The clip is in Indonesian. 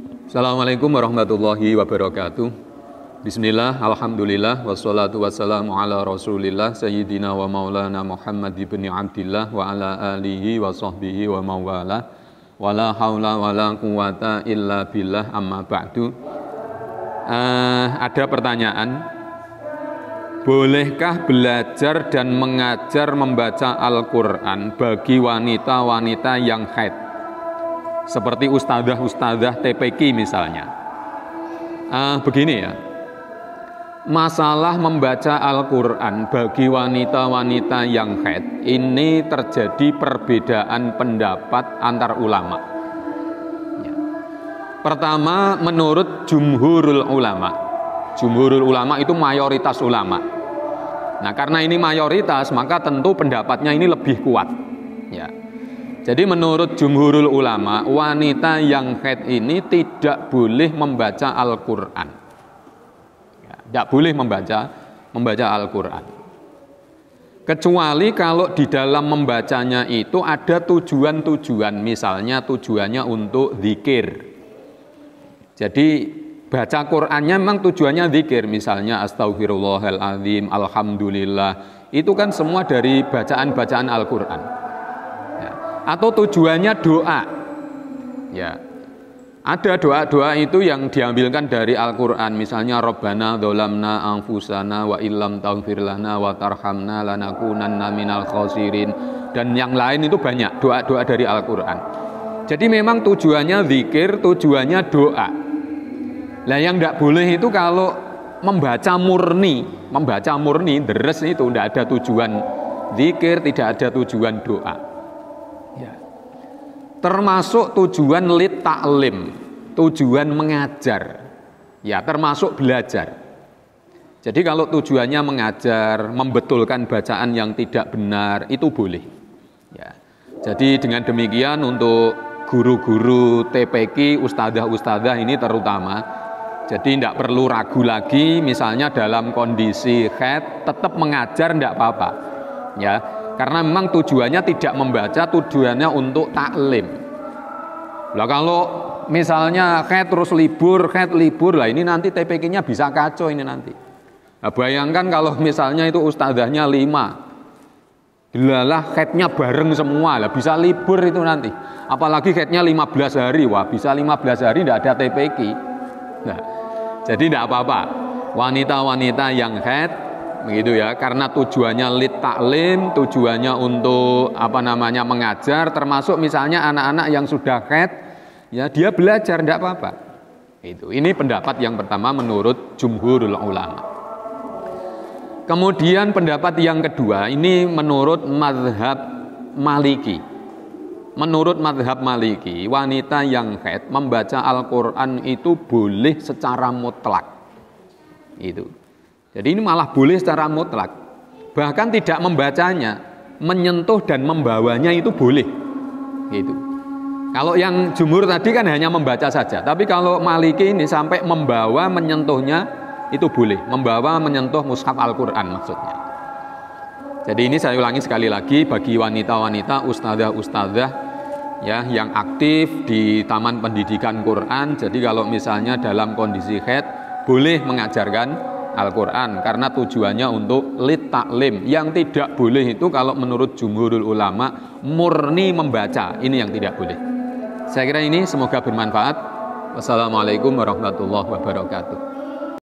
Assalamualaikum warahmatullahi wabarakatuh. Bismillah, alhamdulillah, wassalatu wassalamu ala rasulillah Sayyidina wa maulana Muhammad ibn Abdillah wa ala alihi wa sahbihi wa mawala wa la hawla wa la quwata illa billah amma ba'du. Ada pertanyaan, bolehkah belajar dan mengajar membaca Al-Quran bagi wanita-wanita yang haid? Seperti ustadzah-ustadzah TPQ misalnya. Begini ya, masalah membaca Al-Quran bagi wanita-wanita yang haid ini terjadi perbedaan pendapat antar ulama ya. Pertama, menurut jumhurul ulama itu mayoritas ulama. Nah, karena ini mayoritas, maka tentu pendapatnya ini lebih kuat ya. Jadi menurut jumhurul ulama, wanita yang haid ini tidak boleh membaca Al-Quran ya, tidak boleh membaca Al-Quran, kecuali kalau di dalam membacanya itu ada tujuan-tujuan. Misalnya tujuannya untuk zikir. Jadi baca Qur'annya memang tujuannya zikir, misalnya astaghfirullahaladzim, alhamdulillah, itu kan semua dari bacaan-bacaan Al-Quran ya. Atau tujuannya doa ya, ada doa-doa itu yang diambilkan dari Al-Quran, misalnya Rabbana dzolamna anfusana wa illam taghfir lana wa tarhamna lanakunanna minal khasirin, dan yang lain itu banyak doa-doa dari Al-Quran. Jadi memang tujuannya zikir, tujuannya doa. Nah, yang tidak boleh itu kalau membaca murni deres itu tidak ada tujuan zikir, tidak ada tujuan doa ya. Termasuk tujuan lit ta'lim, tujuan mengajar ya, termasuk belajar. Jadi kalau tujuannya mengajar, membetulkan bacaan yang tidak benar, itu boleh ya. Jadi dengan demikian untuk guru-guru TPQ, ustadzah-ustadzah ini terutama, jadi tidak perlu ragu lagi, misalnya dalam kondisi haid tetap mengajar tidak apa-apa ya, karena memang tujuannya tidak membaca, tujuannya untuk taklim. Lah kalau misalnya haid terus libur lah, ini nanti TPQ-nya bisa kacau ini nanti. Nah, bayangkan kalau misalnya itu ustadzahnya 5, lah haidnya bareng semua lah, bisa libur itu nanti. Apalagi haidnya 15 hari, wah bisa 15 hari tidak ada TPQ. Nah, jadi tidak apa-apa wanita-wanita yang haid begitu ya, karena tujuannya lit ta'lim, tujuannya untuk mengajar, termasuk misalnya anak-anak yang sudah haid ya, dia belajar tidak apa-apa. Ini pendapat yang pertama menurut jumhurul ulama. Kemudian pendapat yang kedua ini menurut mazhab Maliki. Menurut mazhab Maliki, wanita yang haid membaca Al-Quran itu boleh secara mutlak. Jadi ini malah boleh secara mutlak. Bahkan tidak membacanya, menyentuh dan membawanya itu boleh. Kalau yang jumhur tadi kan hanya membaca saja, tapi kalau Maliki ini sampai membawa, menyentuhnya itu boleh. Membawa, menyentuh mushaf Al-Quran maksudnya. Jadi ini saya ulangi sekali lagi, bagi wanita-wanita, ustadzah-ustadzah ya, yang aktif di Taman Pendidikan Quran. Jadi kalau misalnya dalam kondisi haid boleh mengajarkan Al-Quran karena tujuannya untuk lit ta'lim. Yang tidak boleh itu kalau menurut jumhurul ulama murni membaca, ini yang tidak boleh. Saya kira ini semoga bermanfaat. Wassalamualaikum warahmatullahi wabarakatuh.